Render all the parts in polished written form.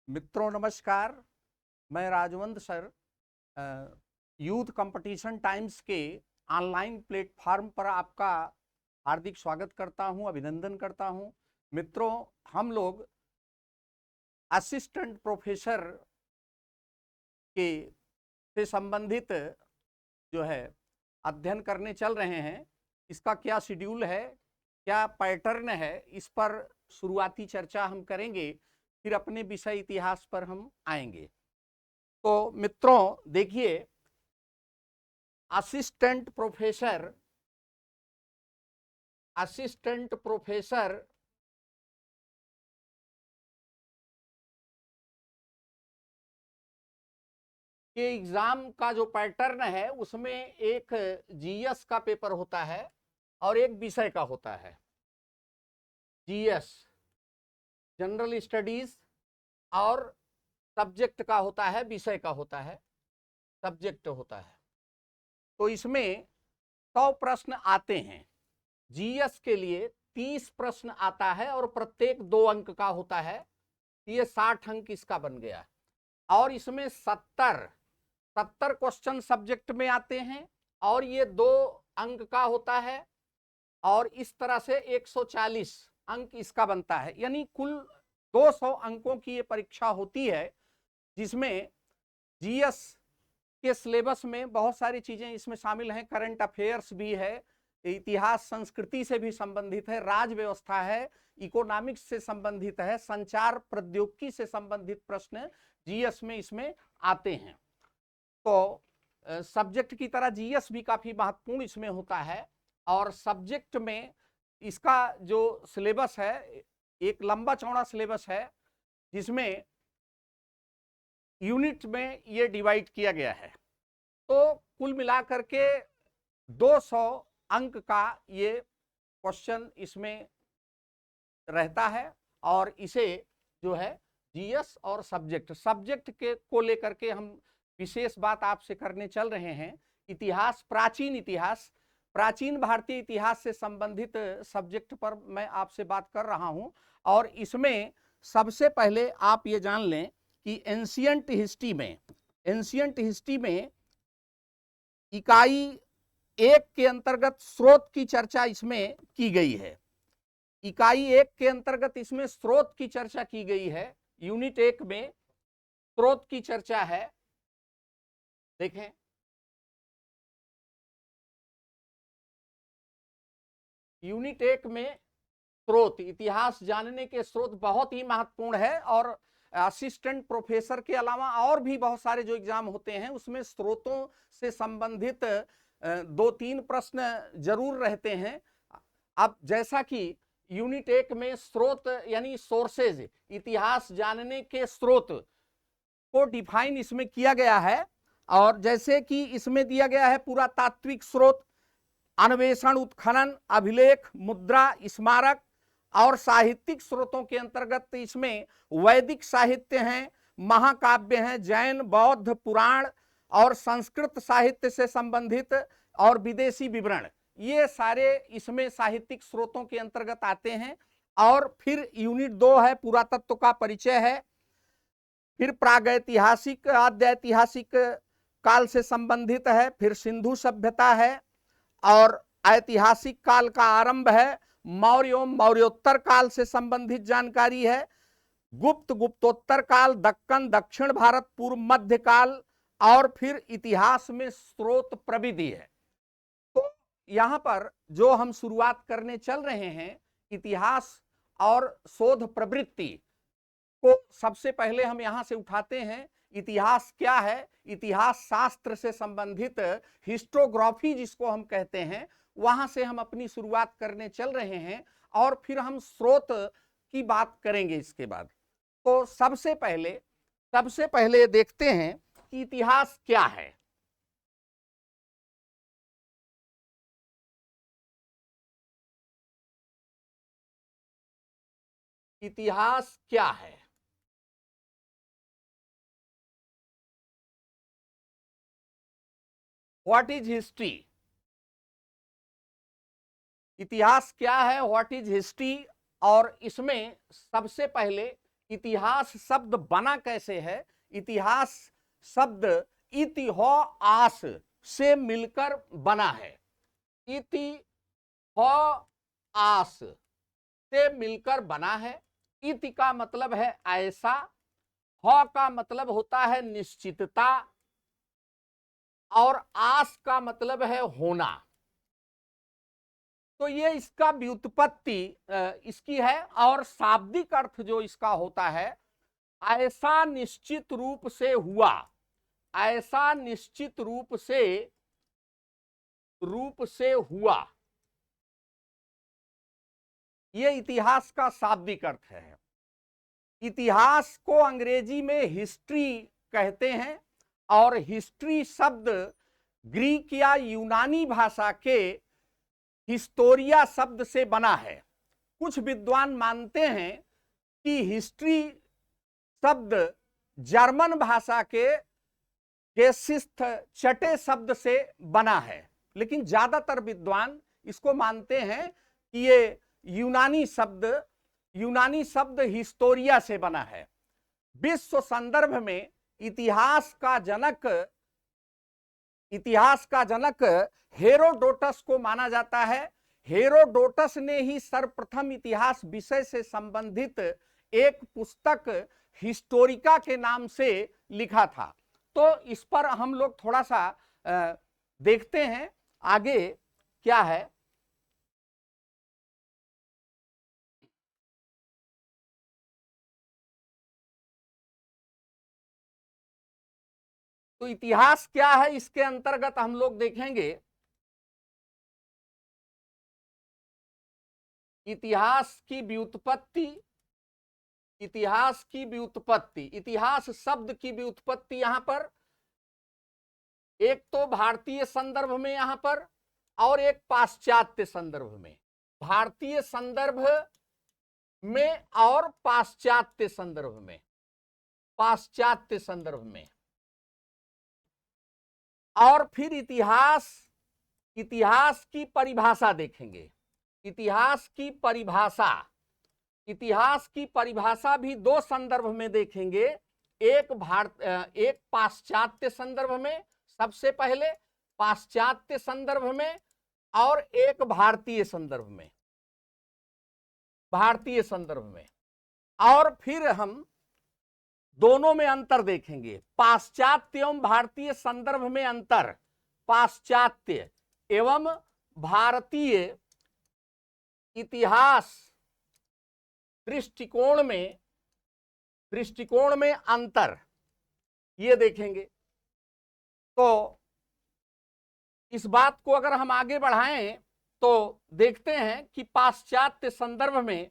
मित्रों नमस्कार। मैं Rajwant sir youth competition times के ऑनलाइन प्लेटफॉर्म पर आपका हार्दिक स्वागत करता हूं, अभिनंदन करता हूं। मित्रों, हम लोग असिस्टेंट प्रोफेसर के से संबंधित जो है अध्ययन करने चल रहे हैं। इसका क्या शेड्यूल है, क्या पैटर्न है, इस पर शुरुआती चर्चा हम करेंगे, फिर अपने विषय इतिहास पर हम आएंगे। तो मित्रों देखिए, असिस्टेंट प्रोफेसर के एग्जाम का जो पैटर्न है उसमें एक जीएस का पेपर होता है और एक विषय का होता है। जीएस जनरल स्टडीज और सब्जेक्ट का होता है, विषय का होता है, सब्जेक्ट होता है। तो इसमें 100 प्रश्न आते हैं। जीएस के लिए 30 प्रश्न आता है और प्रत्येक 2 अंक का होता है। ये 60 अंक इसका बन गया। और इसमें 70 क्वेश्चन सब्जेक्ट में आते हैं और ये 2 अंक का होता है और इस तरह से 140 अंक इसका बनता है। यानी कुल 200 अंकों की ये परीक्षा होती है, जिसमें जीएस के सिलेबस में बहुत सारी चीजें इसमें शामिल हैं। करंट अफेयर्स भी है, इतिहास संस्कृति से भी संबंधित है, राज व्यवस्था है, इकोनॉमिक्स से संबंधित है, संचार प्रौद्योगिकी से संबंधित प्रश्न जीएस में इसमें आते हैं। तो सब्जेक्ट की तरह जीएस भी काफी महत्वपूर्ण इसमें होता है। और सब्जेक्ट में इसका जो सिलेबस है, एक लंबा चौड़ा सिलेबस है, जिसमें यूनिट में ये डिवाइड किया गया है। तो कुल मिलाकर के 200 अंक का ये क्वेश्चन इसमें रहता है। और इसे जो है जीएस और सब्जेक्ट के को लेकर के हम विशेष बात आपसे करने चल रहे हैं। इतिहास, प्राचीन भारतीय इतिहास से संबंधित सब्जेक्ट पर मैं आपसे बात कर रहा हूं। और इसमें सबसे पहले आप ये जान लें कि एंशियंट हिस्ट्री में इकाई 1 के अंतर्गत स्रोत की चर्चा इसमें की गई है। इकाई 1 के अंतर्गत इसमें स्रोत की चर्चा की गई है। यूनिट 1 में स्रोत की चर्चा है। देखें, यूनिट 1 में स्रोत, इतिहास जानने के स्रोत बहुत ही महत्वपूर्ण है। और असिस्टेंट प्रोफेसर के अलावा और भी बहुत सारे जो एग्जाम होते हैं उसमें स्रोतों से संबंधित 2-3 प्रश्न जरूर रहते हैं। अब जैसा कि यूनिट 1 में स्रोत यानी सोर्सेज, इतिहास जानने के स्रोत को डिफाइन इसमें किया गया है। और जैसे कि इसमें दिया गया है पुरातात्विक स्रोत, अन्वेषण, उत्खनन, अभिलेख, मुद्रा, स्मारक। और साहित्यिक स्रोतों के अंतर्गत इसमें वैदिक साहित्य हैं, महाकाव्य हैं, जैन, बौद्ध, पुराण और संस्कृत साहित्य से संबंधित और विदेशी विवरण, ये सारे इसमें साहित्यिक स्रोतों के अंतर्गत आते हैं। और फिर यूनिट 2 है, पुरातत्व का परिचय है। फिर प्रागैतिहासिक, आद्यैतिहासिक काल से संबंधित है। फिर सिंधु सभ्यता है और ऐतिहासिक काल का आरंभ है। मौर्य एवं मौर्योत्तर काल से संबंधित जानकारी है। गुप्त, गुप्तोत्तर काल, दक्कन, दक्षिण भारत, पूर्व मध्य काल। और फिर इतिहास में स्रोत प्रविधि है। तो यहां पर जो हम शुरुआत करने चल रहे हैं, इतिहास और शोध प्रवृत्ति को सबसे पहले हम यहां से उठाते हैं। इतिहास क्या है? इतिहास शास्त्र से संबंधित हिस्टोग्राफी जिसको हम कहते हैं, वहां से हम अपनी शुरुआत करने चल रहे हैं और फिर हम स्रोत की बात करेंगे इसके बाद। तो सबसे पहले देखते हैं कि इतिहास क्या है। इतिहास क्या है? What is history? इतिहास क्या है, व्हाट इज हिस्ट्री? और इसमें सबसे पहले इतिहास शब्द बना कैसे है? इतिहास शब्द इतिहास से मिलकर बना है। इतिहास से मिलकर बना है। इति का मतलब है ऐसा, ह का मतलब होता है निश्चितता, और आस का मतलब है होना। तो ये इसका व्युत्पत्ति इसकी है, और शाब्दिक अर्थ जो इसका होता है, ऐसा निश्चित रूप से हुआ, ऐसा निश्चित रूप से हुआ, ये इतिहास का शाब्दिक अर्थ है। इतिहास को अंग्रेजी में हिस्ट्री कहते हैं, और हिस्ट्री शब्द ग्रीक या यूनानी भाषा के हिस्टोरिया शब्द से बना है। कुछ विद्वान मानते हैं कि हिस्ट्री शब्द जर्मन भाषा के गेसिस्थ चटे शब्द से बना है, लेकिन ज्यादातर विद्वान इसको मानते हैं कि ये यूनानी शब्द हिस्टोरिया से बना है। विश्व संदर्भ में इतिहास का जनक हेरोडोटस को माना जाता है। हेरोडोटस ने ही सर्वप्रथम इतिहास विषय से संबंधित एक पुस्तक हिस्टोरिका के नाम से लिखा था। तो इस पर हम लोग थोड़ा सा देखते हैं आगे क्या है। तो इतिहास क्या है, इसके अंतर्गत हम लोग देखेंगे इतिहास की व्युत्पत्ति। इतिहास शब्द की व्युत्पत्ति यहां पर एक तो भारतीय संदर्भ में यहां पर, और एक पाश्चात्य संदर्भ में। भारतीय संदर्भ में और पाश्चात्य संदर्भ में। और फिर इतिहास की परिभाषा देखेंगे। इतिहास की परिभाषा भी दो संदर्भ में देखेंगे। एक पाश्चात्य संदर्भ में, सबसे पहले पाश्चात्य संदर्भ में, और एक भारतीय संदर्भ में। और फिर हम दोनों में अंतर देखेंगे। पाश्चात्य एवं भारतीय संदर्भ में अंतर, पाश्चात्य एवं भारतीय इतिहास दृष्टिकोण में अंतर, ये देखेंगे। तो इस बात को अगर हम आगे बढ़ाएं तो देखते हैं कि पाश्चात्य संदर्भ में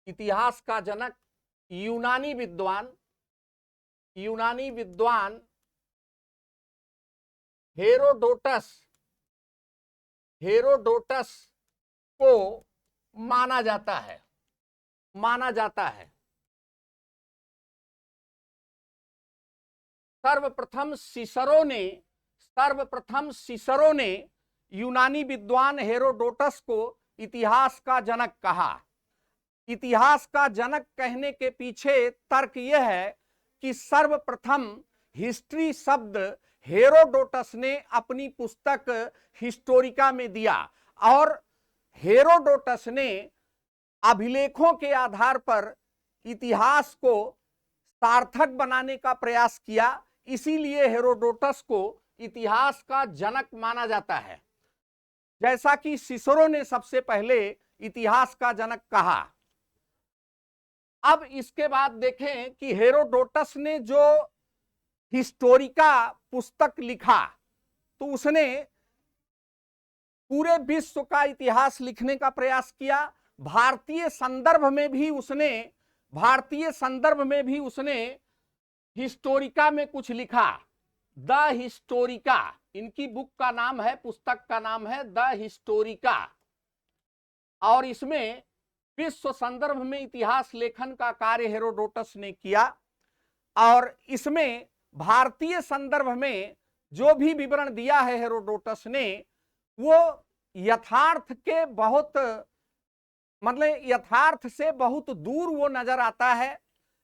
इतिहास का जनक यूनानी विद्वान हेरोडोटस को माना जाता है। सर्वप्रथम सिसरो ने यूनानी विद्वान हेरोडोटस को इतिहास का जनक कहा। इतिहास का जनक कहने के पीछे तर्क यह है कि सर्वप्रथम हिस्ट्री शब्द हेरोडोटस ने अपनी पुस्तक हिस्टोरिका में दिया, और हेरोडोटस ने अभिलेखों के आधार पर इतिहास को सार्थक बनाने का प्रयास किया। इसीलिए हेरोडोटस को इतिहास का जनक माना जाता है, जैसा कि सिसरो ने सबसे पहले इतिहास का जनक कहा। अब इसके बाद देखें कि हेरोडोटस ने जो हिस्टोरिका पुस्तक लिखा, तो उसने पूरे विश्व का इतिहास लिखने का प्रयास किया। भारतीय संदर्भ में भी उसने हिस्टोरिका में कुछ लिखा। द हिस्टोरिका, इनकी बुक का नाम है, पुस्तक का नाम है द हिस्टोरिका। और इसमें विश्व संदर्भ में इतिहास लेखन का कार्य हेरोडोटस ने किया और इसमें भारतीय संदर्भ में जो भी विवरण दिया है हेरोडोटस ने वो यथार्थ के बहुत मतलब यथार्थ से बहुत दूर वो नजर आता है।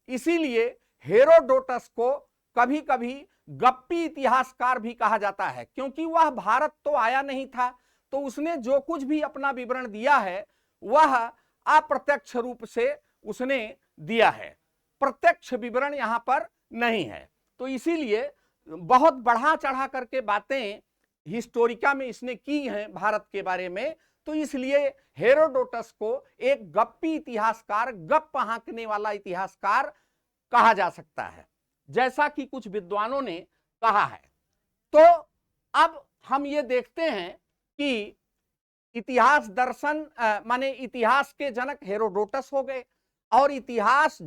इसीलिए हेरोडोटस को कभी कभी गप्पी इतिहासकार भी कहा जाता है, क्योंकि वह भारत तो आया नहीं था, तो उसने जो कुछ भी अपना विवरण दिया है वह अप्रत्यक्ष रूप से उसने दिया है, प्रत्यक्ष विवरण यहां पर नहीं है। तो इसीलिए बहुत बढ़ा चढ़ा करके बातें हिस्टोरिका में इसने की हैं भारत के बारे में, तो इसलिए हेरोडोटस को एक गप्पी इतिहासकार, गप हाँकने वाला इतिहासकार कहा जा सकता है, जैसा कि कुछ विद्वानों ने कहा है। तो अब हम ये देखते हैं कि इतिहास दर्शन माने इतिहास के जनक हेरोडोटस हो गए और इतिहास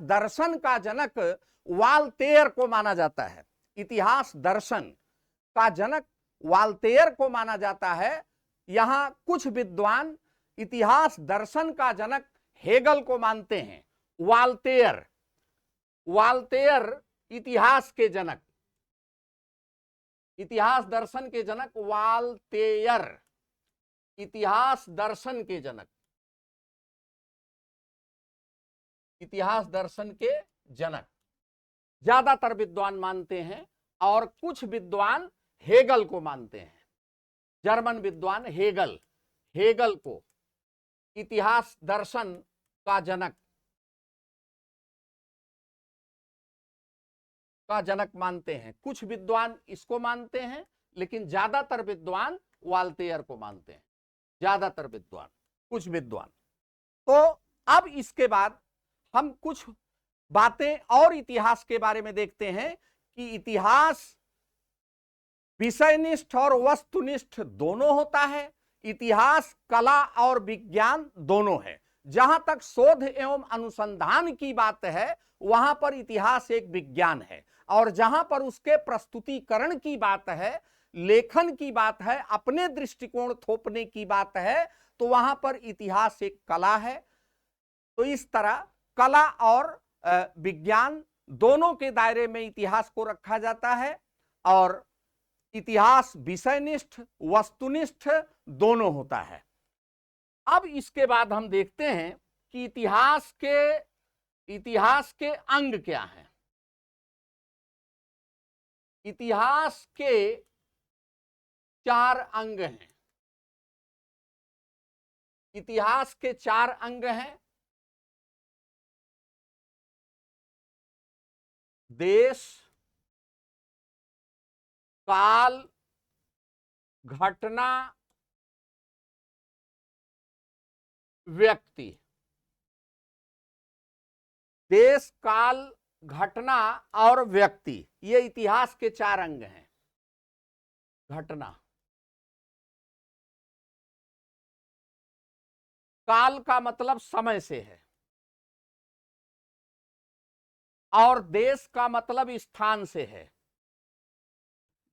दर्शन का जनक वाल्तेयर को माना जाता है। इतिहास दर्शन का जनक वाल्तेयर को माना जाता है। यहां कुछ विद्वान इतिहास दर्शन का जनक हेगल को मानते हैं। वाल्तेयर इतिहास के जनक, इतिहास दर्शन के जनक वाल्तेयर, इतिहास दर्शन के जनक, इतिहास दर्शन के जनक ज्यादातर विद्वान मानते हैं और कुछ विद्वान हेगल को मानते हैं। जर्मन विद्वान हेगल को इतिहास दर्शन का जनक मानते हैं। कुछ विद्वान इसको मानते हैं, लेकिन ज्यादातर विद्वान वाल्तेयर को मानते हैं, ज्यादातर विद्वान, कुछ विद्वान। तो अब इसके बाद हम कुछ बातें और इतिहास के बारे में देखते हैं कि इतिहास विषयनिष्ठ और वस्तुनिष्ठ दोनों होता है। इतिहास कला और विज्ञान दोनों है। जहां तक शोध एवं अनुसंधान की बात है वहां पर इतिहास एक विज्ञान है, और जहां पर उसके प्रस्तुतिकरण की बात है, लेखन की बात है, अपने दृष्टिकोण थोपने की बात है, तो वहां पर इतिहास एक कला है। तो इस तरह कला और विज्ञान दोनों के दायरे में इतिहास को रखा जाता है, और इतिहास विषयनिष्ठ वस्तुनिष्ठ दोनों होता है। अब इसके बाद हम देखते हैं कि इतिहास के अंग क्या हैं। इतिहास के 4 अंग हैं। इतिहास के 4 अंग हैं। देश, काल, घटना, व्यक्ति। देश, काल, घटना और व्यक्ति, ये इतिहास के 4 अंग हैं। घटना, काल का मतलब समय से है, और देश का मतलब स्थान से है।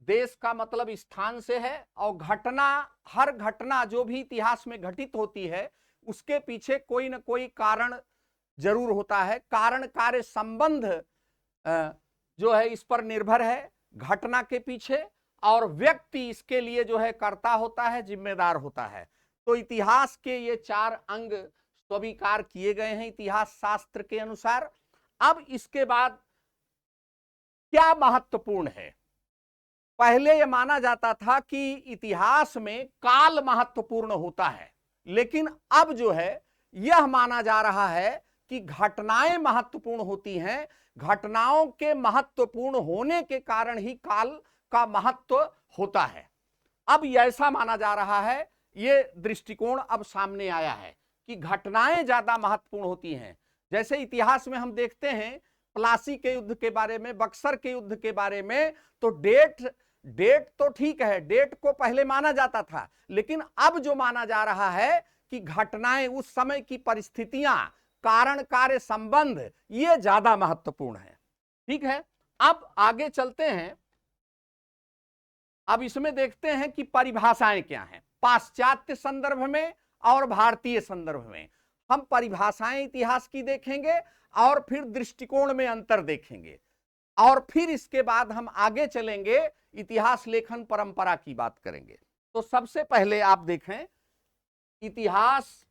देश का मतलब स्थान से है, और घटना, हर घटना जो भी इतिहास में घटित होती है उसके पीछे कोई ना कोई कारण जरूर होता है। कारण कार्य संबंध जो है इस पर निर्भर है घटना के पीछे, और व्यक्ति इसके लिए जो है कर्ता होता है, जिम्मेदार होता है। तो इतिहास के ये 4 अंग स्वीकार किए गए हैं इतिहास शास्त्र के अनुसार। अब इसके बाद क्या महत्वपूर्ण है। पहले यह माना जाता था कि इतिहास में काल महत्वपूर्ण होता है, लेकिन अब जो है यह माना जा रहा है कि घटनाएं महत्वपूर्ण होती हैं। घटनाओं के महत्वपूर्ण होने के कारण ही काल का महत्व होता है। अब ऐसा माना जा रहा है, ये दृष्टिकोण अब सामने आया है कि घटनाएं ज्यादा महत्वपूर्ण होती हैं। जैसे इतिहास में हम देखते हैं प्लासी के युद्ध के बारे में, बक्सर के युद्ध के बारे में, तो डेट तो ठीक है, डेट को पहले माना जाता था, लेकिन अब जो माना जा रहा है कि घटनाएं, उस समय की परिस्थितियां, कारण कार्य संबंध, ये ज्यादा महत्वपूर्ण है। ठीक है, अब आगे चलते हैं। अब इसमें देखते हैं कि परिभाषाएं क्या हैं। पाश्चात्य संदर्भ में और भारतीय संदर्भ में। हम परिभाषाएं इतिहास की देखेंगे और फिर दृष्टिकोण में अंतर देखेंगे, और फिर इसके बाद हम आगे चलेंगे, इतिहास लेखन परंपरा की बात करेंगे। तो सबसे पहले आप देखें इतिहास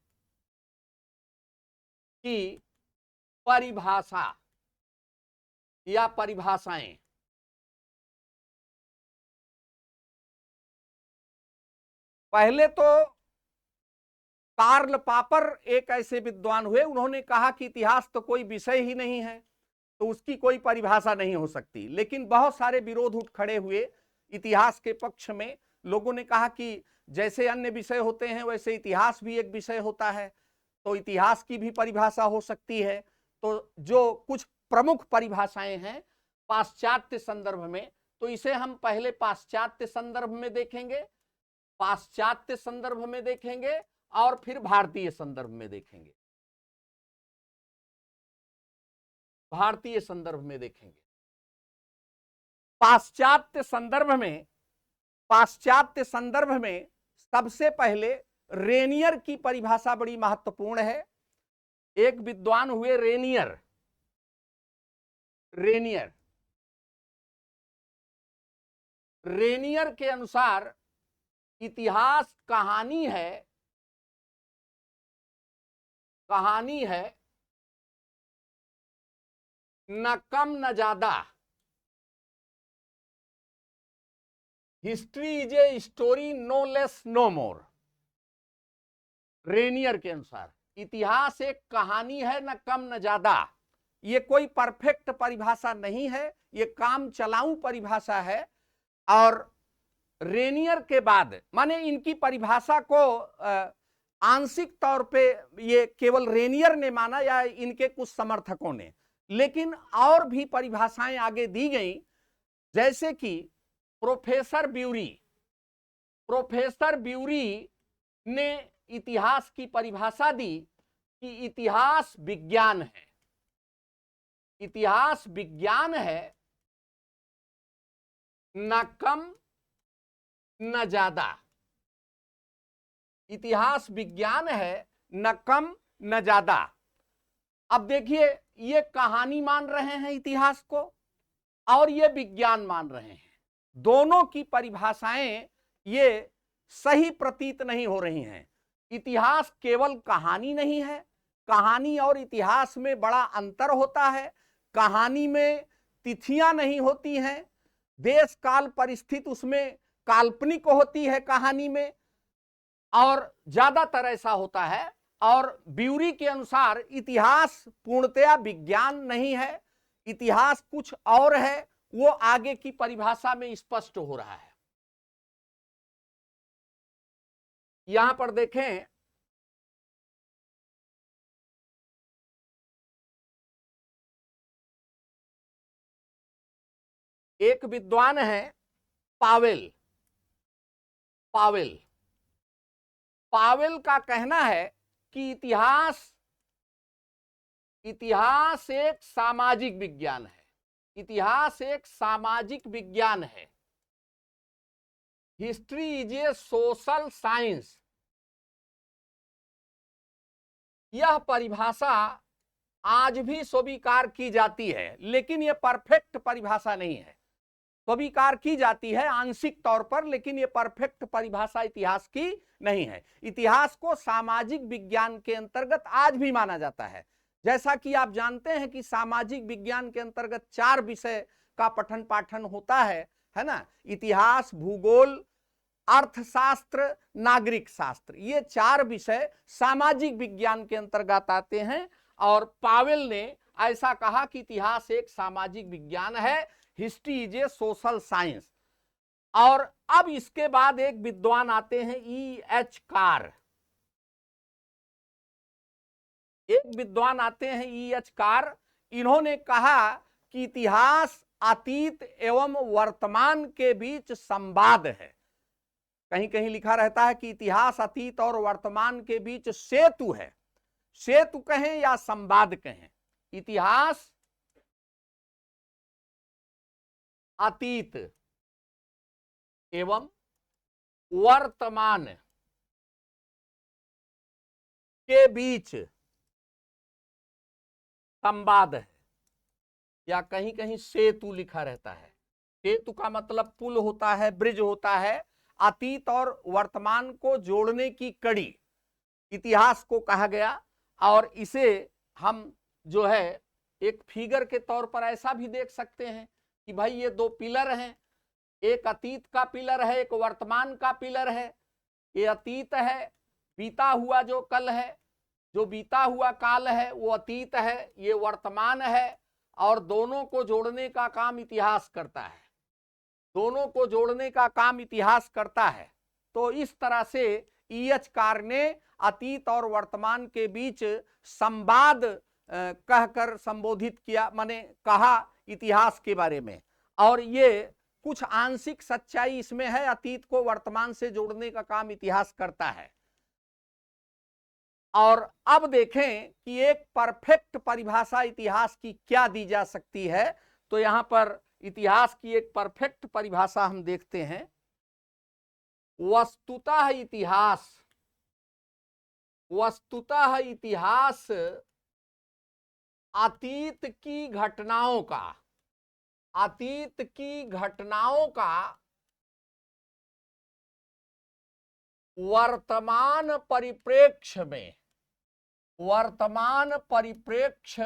की परिभाषा या परिभाषाएं। पहले तो कार्ल पापर एक ऐसे विद्वान हुए, उन्होंने कहा कि इतिहास तो कोई विषय ही नहीं है, तो उसकी कोई परिभाषा नहीं हो सकती। लेकिन बहुत सारे विरोध उठ खड़े हुए इतिहास के पक्ष में। लोगों ने कहा कि जैसे अन्य विषय होते हैं वैसे इतिहास भी एक विषय होता है, तो इतिहास की भी परिभाषा हो सकती है। तो जो कुछ प्रमुख परिभाषाएं हैं पाश्चात्य संदर्भ में, तो इसे हम पहले पाश्चात्य संदर्भ में देखेंगे, पाश्चात्य संदर्भ में देखेंगे और फिर भारतीय संदर्भ में देखेंगे, भारतीय संदर्भ में देखेंगे। पाश्चात्य संदर्भ में सबसे पहले रेनियर की परिभाषा बड़ी महत्वपूर्ण है। एक विद्वान हुए रेनियर के अनुसार इतिहास कहानी है न कम न ज्यादा। History is a story no less no more. Renier के अनुसार इतिहास एक कहानी है, न कम न ज्यादा। ये कोई परफेक्ट परिभाषा नहीं है, ये काम चलाऊ परिभाषा है। और रेनियर के बाद, माने इनकी परिभाषा को आंशिक तौर पे ये केवल रेनियर ने माना या इनके कुछ समर्थकों ने, लेकिन और भी परिभाषाएं आगे दी गई। जैसे कि प्रोफेसर ब्यूरी ने इतिहास की परिभाषा दी कि इतिहास विज्ञान है, न कम न ज्यादा। इतिहास विज्ञान है, न कम न ज्यादा। अब देखिए, ये कहानी मान रहे हैं इतिहास को और ये विज्ञान मान रहे हैं। दोनों की परिभाषाएं ये सही प्रतीत नहीं हो रही हैं। इतिहास केवल कहानी नहीं है, कहानी और इतिहास में बड़ा अंतर होता है। कहानी में तिथियां नहीं होती हैं, देश काल परिस्थिति उसमें काल्पनिक होती है कहानी में, और ज्यादातर ऐसा होता है। और ब्यूरी के अनुसार इतिहास पूर्णतया विज्ञान नहीं है, इतिहास कुछ और है, वो आगे की परिभाषा में स्पष्ट हो रहा है। यहां पर देखें, एक विद्वान है पावेल का कहना है कि इतिहास एक सामाजिक विज्ञान है। History is A social science. यह परिभाषा आज भी स्वीकार की जाती है, लेकिन यह परफेक्ट परिभाषा नहीं है। स्वीकार की जाती है आंशिक तौर पर, लेकिन यह परफेक्ट परिभाषा इतिहास की नहीं है। इतिहास को सामाजिक विज्ञान के अंतर्गत आज भी माना जाता है। जैसा कि आप जानते हैं कि सामाजिक विज्ञान के अंतर्गत 4 विषय का पठन पाठन होता है ना? इतिहास, भूगोल, अर्थशास्त्र, नागरिक शास्त्र, ये 4 विषय सामाजिक विज्ञान के अंतर्गत आते हैं। और पावेल ने ऐसा कहा कि इतिहास एक सामाजिक विज्ञान है, history is A social science. और अब इसके बाद एक विद्वान आते हैं E.H. कार। इन्होंने कहा कि इतिहास अतीत एवं वर्तमान के बीच संवाद है। कहीं कहीं लिखा रहता है कि इतिहास अतीत और वर्तमान के बीच सेतु है। सेतु कहें या संवाद कहें, इतिहास अतीत एवं वर्तमान के बीच संवाद है, या कहीं कहीं सेतु लिखा रहता है। सेतु का मतलब पुल होता है, ब्रिज होता है, अतीत और वर्तमान को जोड़ने की कड़ी इतिहास को कहा गया। और इसे हम जो है एक फिगर के तौर पर ऐसा भी देख सकते हैं कि भाई ये दो पिलर हैं, एक अतीत का पिलर है, एक वर्तमान का पिलर है। ये अतीत है, बीता हुआ जो कल है, जो बीता हुआ काल है वो अतीत है, ये वर्तमान है, और दोनों को जोड़ने का काम इतिहास करता है, दोनों को जोड़ने का काम इतिहास करता है। तो इस तरह से EH कार ने अतीत और वर्तमान के बीच संवाद कहकर संबोधित किया, माने कहा इतिहास के बारे में। और ये कुछ आंशिक सच्चाई इसमें है, अतीत को वर्तमान से जोड़ने का काम इतिहास करता है। और अब देखें कि एक परफेक्ट परिभाषा इतिहास की क्या दी जा सकती है। तो यहां पर इतिहास की एक परफेक्ट परिभाषा हम देखते हैं। वस्तुतः इतिहास अतीत की घटनाओं का वर्तमान परिप्रेक्ष्य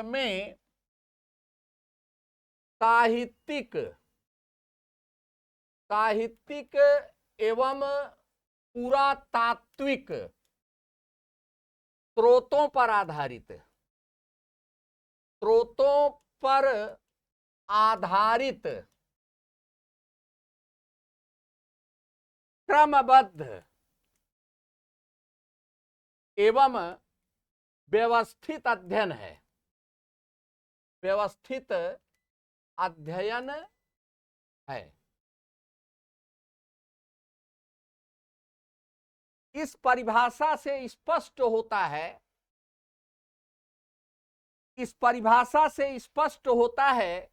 में साहित्यिक एवं पुरातात्विक स्रोतों पर आधारित क्रमबद्ध एवं व्यवस्थित अध्ययन है। इस परिभाषा से स्पष्ट होता है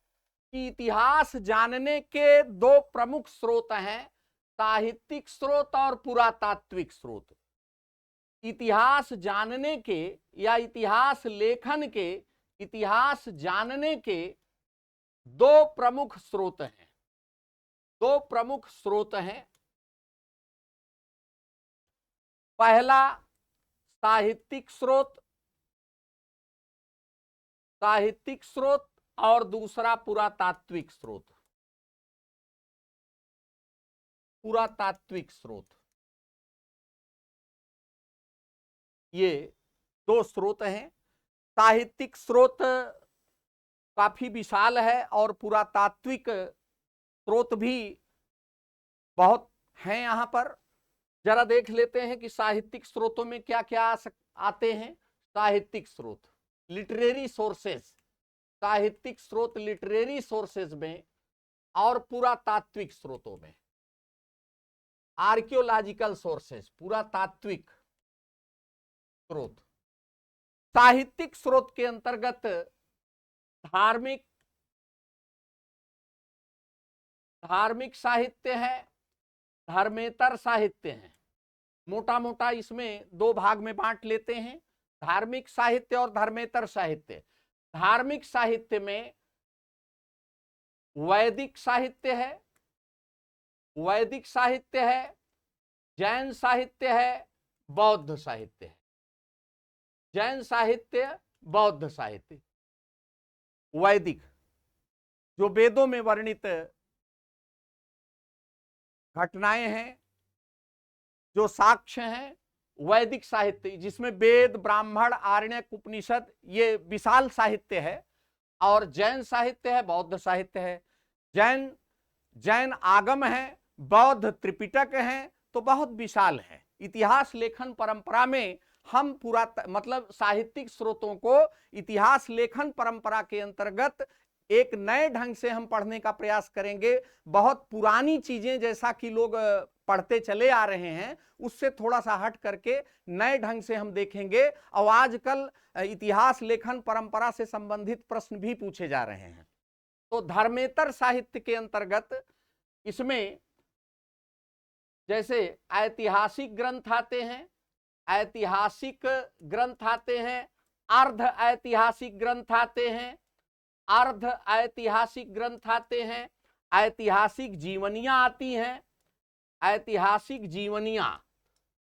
कि इतिहास जानने के दो प्रमुख स्रोत हैं, साहित्यिक स्रोत और पुरातात्विक स्रोत। इतिहास जानने के या इतिहास लेखन के, इतिहास जानने के दो प्रमुख स्रोत हैं। पहला साहित्यिक स्रोत और दूसरा पुरातात्विक स्रोत। ये दो स्रोत हैं। साहित्यिक स्रोत काफी विशाल है और पुरातात्विक स्रोत भी बहुत हैं। यहां पर जरा देख लेते हैं कि साहित्यिक स्रोतों में क्या क्या आते हैं। साहित्यिक स्रोत लिटरेरी सोर्सेस, साहित्यिक स्रोत लिटरेरी सोर्सेज में, और पुरातात्विक स्रोतों में आर्कियोलॉजिकल सोर्सेज, पुरातात्विक स्रोत। साहित्यिक स्रोत के अंतर्गत धार्मिक साहित्य है, धर्मेतर साहित्य है। मोटा मोटा इसमें दो भाग में बांट लेते हैं, धार्मिक साहित्य और धर्मेतर साहित्य। धार्मिक साहित्य में वैदिक साहित्य है, जैन साहित्य है, बौद्ध साहित्य है। जैन साहित्य, बौद्ध साहित्य। वैदिक जो वेदों में वर्णित घटनाएं हैं, जो साक्ष्य हैं, वैदिक साहित्य जिसमें वेद, ब्राह्मण, आरण्यक, उपनिषद, ये विशाल साहित्य है। और जैन साहित्य है, बौद्ध साहित्य है। जैन आगम है, बौद्ध त्रिपिटक है, तो बहुत विशाल है। इतिहास लेखन परंपरा में हम मतलब साहित्यिक स्रोतों को इतिहास लेखन परंपरा के अंतर्गत एक नए ढंग से हम पढ़ने का प्रयास करेंगे। बहुत पुरानी चीजें जैसा कि लोग पढ़ते चले आ रहे हैं, उससे थोड़ा सा हट करके नए ढंग से हम देखेंगे। और आजकल इतिहास लेखन परंपरा से संबंधित प्रश्न भी पूछे जा रहे हैं। तो धर्मेतर साहित्य के अंतर्गत इसमें जैसे ऐतिहासिक ग्रंथ आते हैं, ऐतिहासिक ग्रंथ आते हैं, अर्ध ऐतिहासिक ग्रंथ आते हैं, अर्ध ऐतिहासिक ग्रंथ आते हैं, ऐतिहासिक जीवनियां आती हैं, ऐतिहासिक जीवनियां,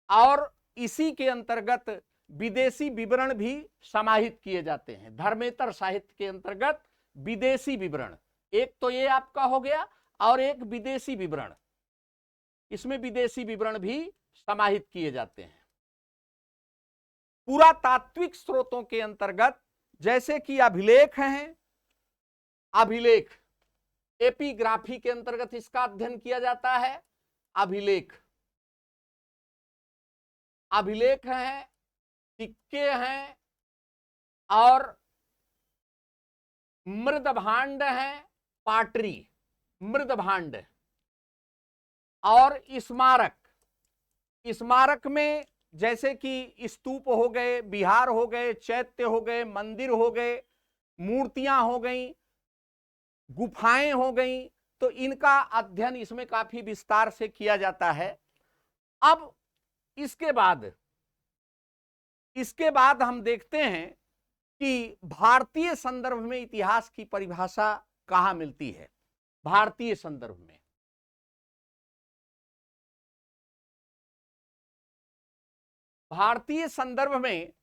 और इसी के अंतर्गत विदेशी विवरण भी समाहित किए जाते हैं। धर्मेतर साहित्य के अंतर्गत विदेशी विवरण, एक तो ये आपका हो गया, और एक विदेशी विवरण, इसमें विदेशी विवरण भी समाहित किए जाते हैं। पुरातात्विक स्रोतों के अंतर्गत जैसे कि अभिलेख हैं, अभिलेख एपिग्राफी के अंतर्गत इसका अध्ययन किया जाता है। अभिलेख, अभिलेख हैं, सिक्के हैं, और मृदभांड हैं, पाटरी, मृदभांड, और स्मारक। स्मारक में जैसे कि स्तूप हो गए, विहार हो गए, चैत्य हो गए, मंदिर हो गए, मूर्तियां हो गई, गुफाएं हो गई, तो इनका अध्ययन इसमें काफी विस्तार से किया जाता है। अब इसके बाद हम देखते हैं कि भारतीय संदर्भ में इतिहास की परिभाषा कहां मिलती है। भारतीय संदर्भ में, भारतीय संदर्भ में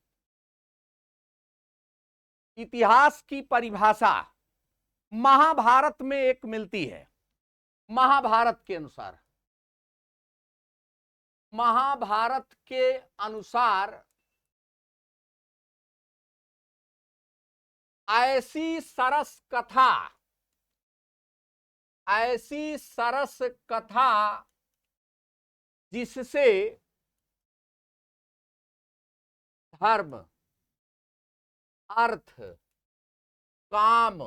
इतिहास की परिभाषा महाभारत में एक मिलती है। महाभारत के अनुसार, महाभारत के अनुसार ऐसी सरस कथा, ऐसी सरस कथा जिससे धर्म, अर्थ, काम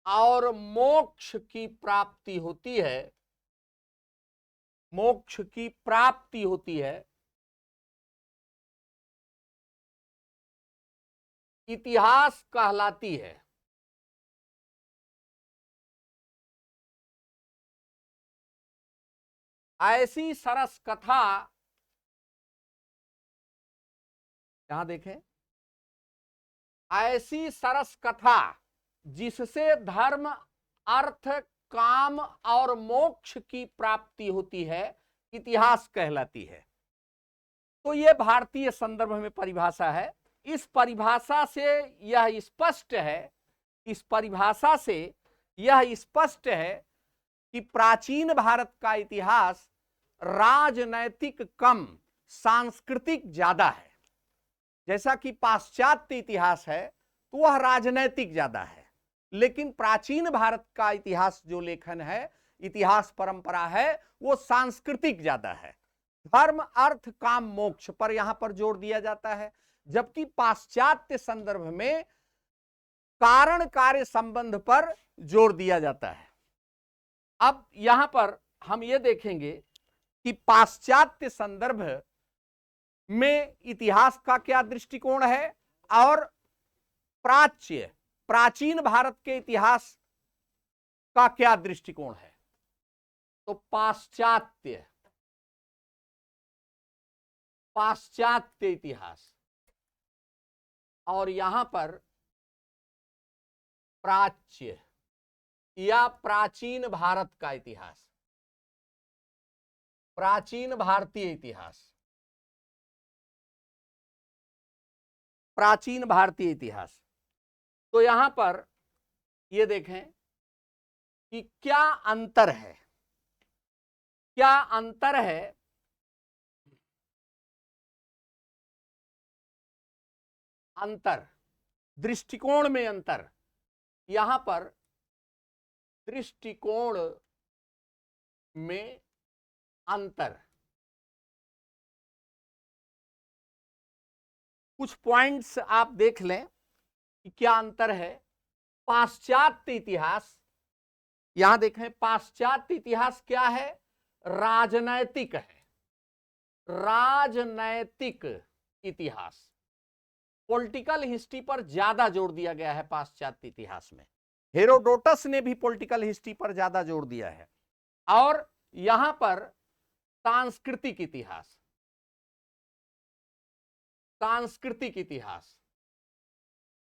और मोक्ष की प्राप्ति होती है, मोक्ष की प्राप्ति होती है, इतिहास कहलाती है। ऐसी सरस कथा, यहां देखें, ऐसी सरस कथा जिससे धर्म, अर्थ, काम और मोक्ष की प्राप्ति होती है, इतिहास कहलाती है। तो यह भारतीय संदर्भ में परिभाषा है। इस परिभाषा से यह स्पष्ट है, इस परिभाषा से यह स्पष्ट है कि प्राचीन भारत का इतिहास राजनैतिक कम, सांस्कृतिक ज्यादा है। जैसा कि पाश्चात्य इतिहास है तो वह राजनैतिक ज्यादा है, लेकिन प्राचीन भारत का इतिहास जो लेखन है, इतिहास परंपरा है, वो सांस्कृतिक ज्यादा है। धर्म, अर्थ, काम, मोक्ष पर यहां पर जोर दिया जाता है, जबकि पाश्चात्य संदर्भ में कारण कार्य संबंध पर जोर दिया जाता है। अब यहां पर हम ये देखेंगे कि पाश्चात्य संदर्भ में इतिहास का क्या दृष्टिकोण है और प्राचीन भारत के इतिहास का क्या दृष्टिकोण है। तो पाश्चात्य इतिहास और यहां पर प्राच्य या प्राचीन भारत का इतिहास, प्राचीन भारतीय इतिहास, प्राचीन भारतीय इतिहास। तो यहां पर ये देखें कि क्या अंतर है, क्या अंतर है अंतर, दृष्टिकोण में अंतर। यहां पर दृष्टिकोण में अंतर, कुछ पॉइंट्स आप देख लें कि क्या अंतर है। पाश्चात्य इतिहास, यहां देखें, पाश्चात्य इतिहास क्या है, राजनैतिक है, राजनैतिक इतिहास, पॉलिटिकल हिस्ट्री पर ज्यादा जोर दिया गया है पाश्चात्य इतिहास में। हेरोडोटस ने भी पॉलिटिकल हिस्ट्री पर ज्यादा जोर दिया है। और यहां पर सांस्कृतिक इतिहास, सांस्कृतिक इतिहास।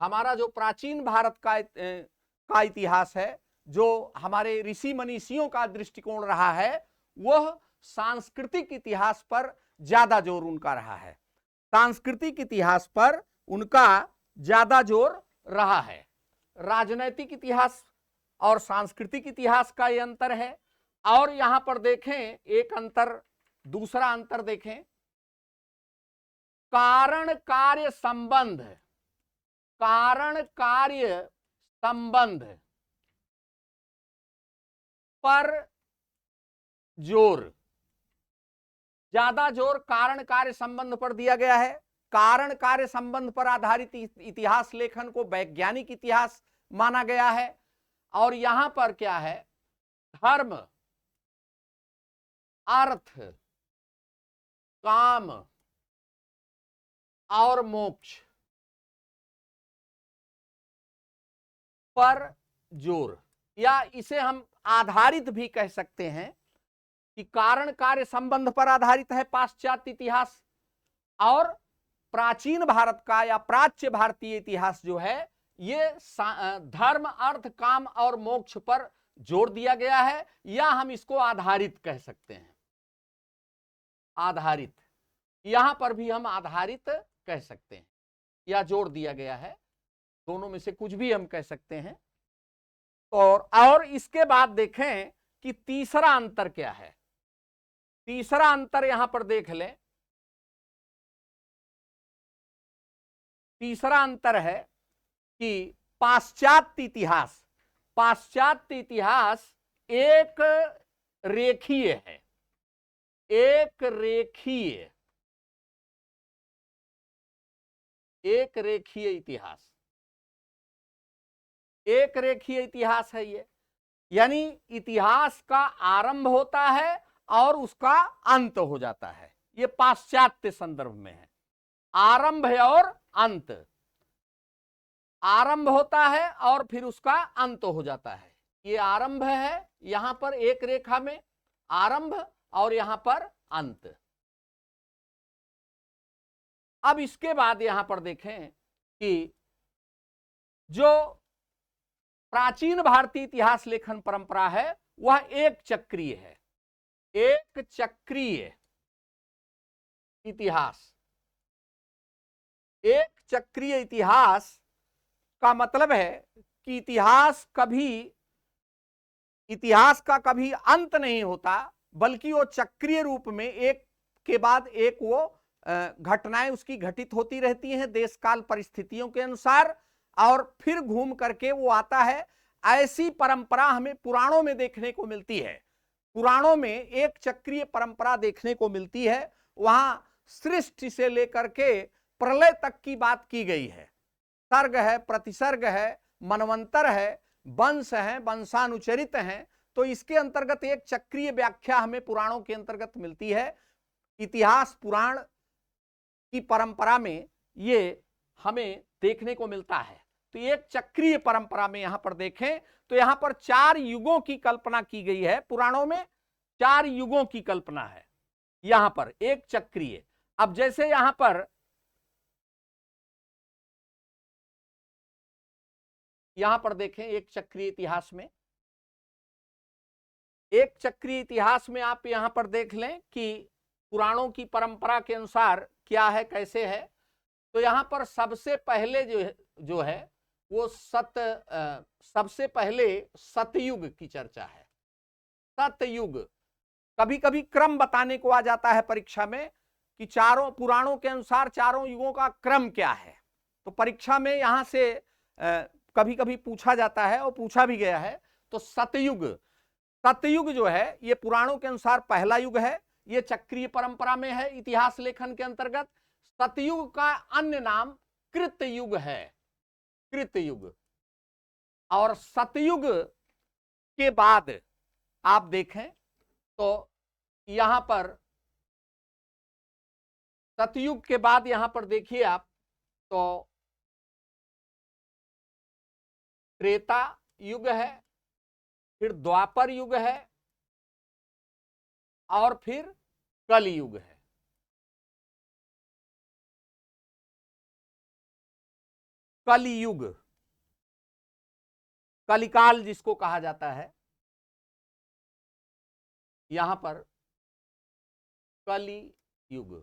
हमारा जो प्राचीन भारत का इतिहास है, जो हमारे ऋषि मनीषियों का दृष्टिकोण रहा है, वह सांस्कृतिक इतिहास पर ज्यादा जोर उनका रहा है। सांस्कृतिक इतिहास पर उनका ज्यादा जोर रहा है। राजनैतिक इतिहास और सांस्कृतिक इतिहास का यह अंतर है। और यहां पर देखें एक अंतर, दूसरा अंतर देखें, कारण कार्य संबंध, कारण कार्य संबंध पर जोर, ज्यादा जोर कारण कार्य संबंध पर दिया गया है। कारण कार्य संबंध पर आधारित इतिहास लेखन को वैज्ञानिक इतिहास माना गया है। और यहां पर क्या है, धर्म, अर्थ, काम और मोक्ष पर जोर, या इसे हम आधारित भी कह सकते हैं कि कारण कार्य संबंध पर आधारित है पाश्चात्य इतिहास, और प्राचीन भारत का या प्राच्य भारतीय इतिहास जो है ये धर्म, अर्थ, काम और मोक्ष पर जोर दिया गया है, या हम इसको आधारित कह सकते हैं। आधारित, यहां पर भी हम आधारित कह सकते हैं, या जोर दिया गया है, दोनों में से कुछ भी हम कह सकते हैं। और इसके बाद देखें कि तीसरा अंतर क्या है। तीसरा अंतर यहां पर देख लें, तीसरा अंतर है कि पाश्चात्य इतिहास, पाश्चात्य इतिहास एक रेखीय है, एक रेखीय, एक रेखीय इतिहास, एक रेखीय इतिहास है ये। यानी इतिहास का आरंभ होता है और उसका अंत हो जाता है। ये पाश्चात्य संदर्भ में है, आरंभ है और अंत, आरंभ होता है और फिर उसका अंत हो जाता है। ये आरंभ है यहां पर एक रेखा में आरंभ, और यहां पर अंत। अब इसके बाद यहां पर देखें कि जो प्राचीन भारतीय इतिहास लेखन परंपरा है वह एक चक्रीय है, एक चक्रीय इतिहास। एक चक्रीय इतिहास का मतलब है कि इतिहास का कभी अंत नहीं होता, बल्कि वो चक्रीय रूप में एक के बाद एक वो घटनाएं उसकी घटित होती रहती हैं देश काल परिस्थितियों के अनुसार, और फिर घूम करके वो आता है। ऐसी परंपरा हमें पुराणों में देखने को मिलती है। पुराणों में एक चक्रीय परंपरा देखने को मिलती है। वहां सृष्टि से लेकर के प्रलय तक की बात की गई है। सर्ग है, प्रतिसर्ग है, मनवंतर है, वंश है, वंशानुचरित हैं। तो इसके अंतर्गत एक चक्रीय व्याख्या हमें पुराणों के अंतर्गत मिलती है। इतिहास पुराण की परंपरा में ये हमें देखने को मिलता है। तो एक चक्रीय परंपरा में यहां पर देखें तो यहां पर 4 युगों की कल्पना की गई है। पुराणों में 4 युगों की कल्पना है, यहां पर एक चक्रीय। अब जैसे यहां पर देखें एक चक्रीय इतिहास में, एक चक्रीय इतिहास में आप यहां पर देख लें कि पुराणों की परंपरा के अनुसार क्या है, कैसे है। तो यहां पर सबसे पहले जो है वो सबसे पहले सतयुग की चर्चा है। सतयुग, कभी कभी क्रम बताने को आ जाता है परीक्षा में कि चारों पुराणों के अनुसार चारों युगों का क्रम क्या है। तो परीक्षा में यहां से कभी कभी पूछा जाता है और पूछा भी गया है। तो सतयुग, सतयुग जो है ये पुराणों के अनुसार पहला युग है। ये चक्रीय परंपरा में है इतिहास लेखन के अंतर्गत। सतयुग का अन्य नाम कृतयुग है, कृतयुग। और सतयुग के बाद आप देखें तो यहां पर सतयुग के बाद यहां पर देखिए आप तो त्रेता युग है, फिर द्वापर युग है और फिर कलयुग है। कलियुग, कलिकाल जिसको कहा जाता है, यहां पर कलियुग।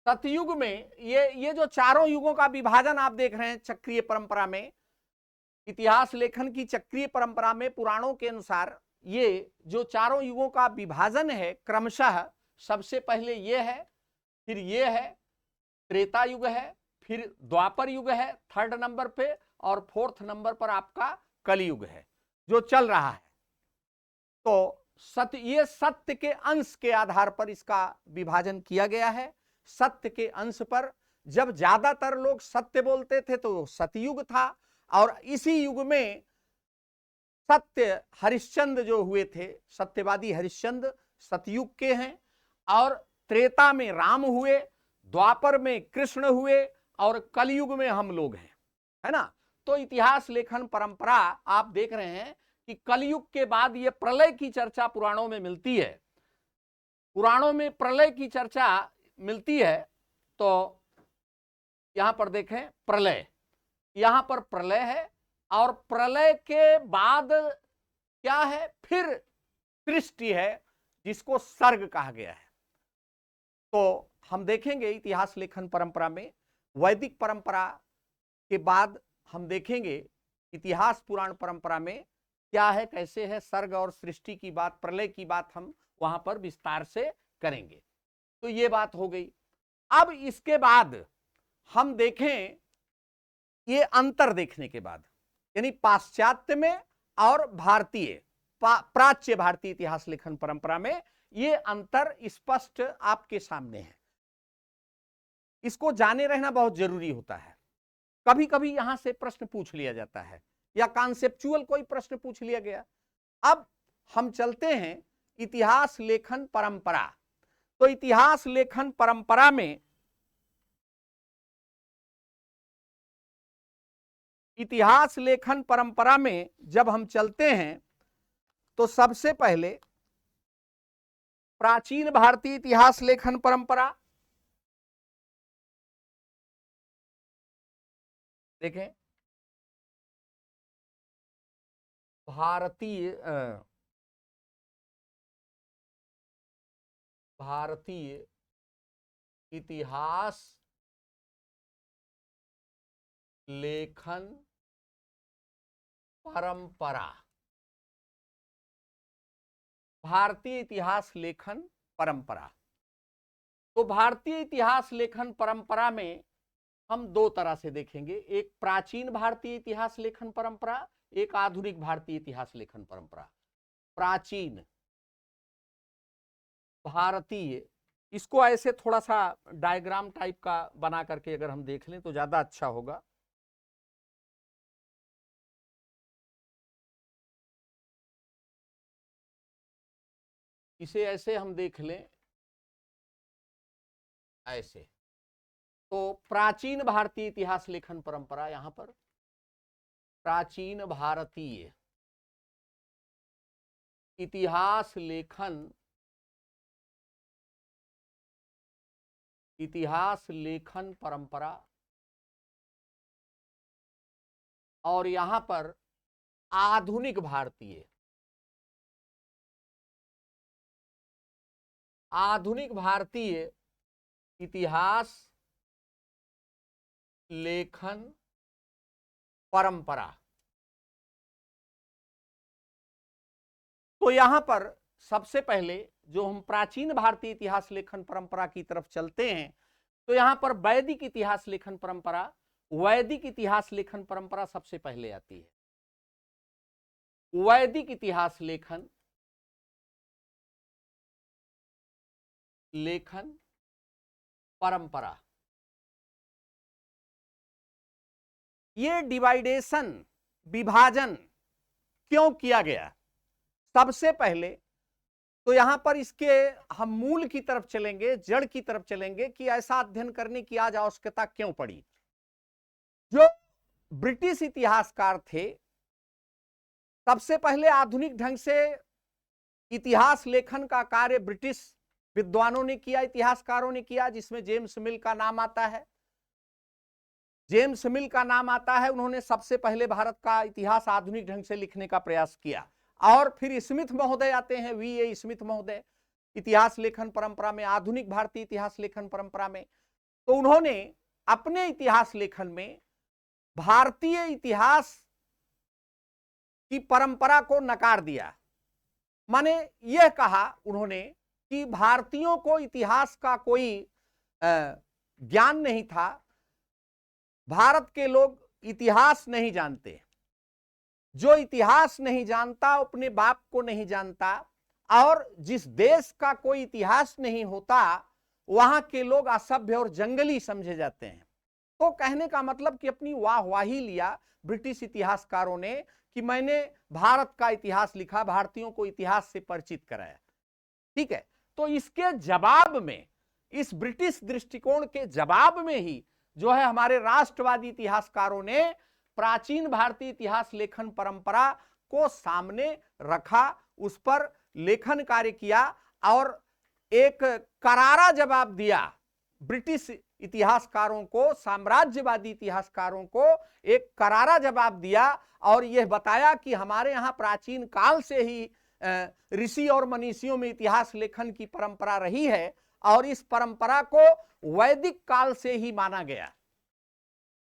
सतयुग में ये जो चारों युगों का विभाजन आप देख रहे हैं चक्रीय परंपरा में, इतिहास लेखन की चक्रीय परंपरा में पुराणों के अनुसार ये जो चारों युगों का विभाजन है क्रमशः, सबसे पहले ये है, फिर ये है, त्रेता युग है, फिर द्वापर युग है थर्ड नंबर पे, और फोर्थ नंबर पर आपका कलयुग है जो चल रहा है। तो ये सत्य के अंश के आधार पर इसका विभाजन किया गया है। सत्य के अंश पर जब ज्यादातर लोग सत्य बोलते थे तो सतयुग था, और इसी युग में सत्य हरिश्चंद्र जो हुए थे, सत्यवादी हरिश्चंद्र सतयुग के हैं, और त्रेता में राम हुए, द्वापर में कृष्ण हुए, और कलयुग में हम लोग हैं, है ना। तो इतिहास लेखन परंपरा आप देख रहे हैं कि कलयुग के बाद ये प्रलय की चर्चा पुराणों में मिलती है, पुराणों में प्रलय की चर्चा मिलती है। तो यहां पर देखें प्रलय, यहां पर प्रलय है, और प्रलय के बाद क्या है, फिर सृष्टि है जिसको सर्ग कहा गया है। तो हम देखेंगे इतिहास लेखन परंपरा में वैदिक परंपरा के बाद हम देखेंगे इतिहास पुराण परंपरा में क्या है, कैसे है, सर्ग और सृष्टि की बात, प्रलय की बात हम वहां पर विस्तार से करेंगे। तो ये बात हो गई। अब इसके बाद हम देखें, ये अंतर देखने के बाद, यानी पाश्चात्य में और भारतीय प्राच्य भारतीय इतिहास लेखन परंपरा में ये अंतर स्पष्ट आपके सामने है। इसको जाने रहना बहुत जरूरी होता है। कभी कभी यहां से प्रश्न पूछ लिया जाता है, या कॉन्सेप्चुअल कोई प्रश्न पूछ लिया गया। अब हम चलते हैं इतिहास लेखन परंपरा। तो इतिहास लेखन परंपरा में, इतिहास लेखन परंपरा में जब हम चलते हैं तो सबसे पहले प्राचीन भारतीय इतिहास लेखन परंपरा देखें, भारतीय इतिहास लेखन परंपरा, भारतीय इतिहास लेखन परंपरा। तो भारतीय इतिहास लेखन परंपरा में हम दो तरह से देखेंगे, एक प्राचीन भारतीय इतिहास लेखन परंपरा, एक आधुनिक भारतीय इतिहास लेखन परंपरा। प्राचीन भारतीय, इसको ऐसे थोड़ा सा डायग्राम टाइप का बना करके अगर हम देख लें तो ज्यादा अच्छा होगा। इसे ऐसे हम देख लें, ऐसे। तो प्राचीन भारतीय इतिहास लेखन परंपरा, यहां पर प्राचीन भारतीय इतिहास लेखन परंपरा, और यहां पर आधुनिक भारतीय इतिहास लेखन परंपरा। तो यहां पर सबसे पहले जो हम प्राचीन भारतीय इतिहास लेखन परंपरा की तरफ चलते हैं, तो यहां पर वैदिक इतिहास लेखन परंपरा, वैदिक इतिहास लेखन परंपरा सबसे पहले आती है। वैदिक इतिहास लेखन परंपरा, ये डिवाइडेशन, विभाजन क्यों किया गया? सबसे पहले तो यहां पर इसके हम मूल की तरफ चलेंगे, जड़ की तरफ चलेंगे कि ऐसा अध्ययन करने की आज आवश्यकता क्यों पड़ी। जो ब्रिटिश इतिहासकार थे, सबसे पहले आधुनिक ढंग से इतिहास लेखन का कार्य ब्रिटिश विद्वानों ने किया, इतिहासकारों ने किया, जिसमें जेम्स मिल का नाम आता है। जेम्स मिल का नाम आता है, उन्होंने सबसे पहले भारत का इतिहास आधुनिक ढंग से लिखने का प्रयास किया। और फिर स्मिथ महोदय आते हैं, वी.ए. स्मिथ महोदय, इतिहास लेखन परंपरा में, आधुनिक भारतीय इतिहास लेखन परंपरा में। तो उन्होंने अपने इतिहास लेखन में भारतीय इतिहास की परंपरा को नकार दिया। माने यह कहा उन्होंने कि भारतीयों को इतिहास का कोई ज्ञान नहीं था, भारत के लोग इतिहास नहीं जानते, जो इतिहास नहीं जानता अपने बाप को नहीं जानता, और जिस देश का कोई इतिहास नहीं होता वहां के लोग असभ्य और जंगली समझे जाते हैं। तो कहने का मतलब कि अपनी वाहवाही लिया ब्रिटिश इतिहासकारों ने कि मैंने भारत का इतिहास लिखा, भारतीयों को इतिहास से परिचित कराया। ठीक है, तो इसके जवाब में, इस ब्रिटिश दृष्टिकोण के जवाब में ही जो है हमारे राष्ट्रवादी इतिहासकारों ने प्राचीन भारतीय इतिहास लेखन परंपरा को सामने रखा, उस पर लेखन कार्य किया और एक करारा जवाब दिया ब्रिटिश इतिहासकारों को, साम्राज्यवादी इतिहासकारों को एक करारा जवाब दिया और यह बताया कि हमारे यहां प्राचीन काल से ही ऋषि और मनीषियों में इतिहास लेखन की परंपरा रही है और इस परंपरा को वैदिक काल से ही माना गया।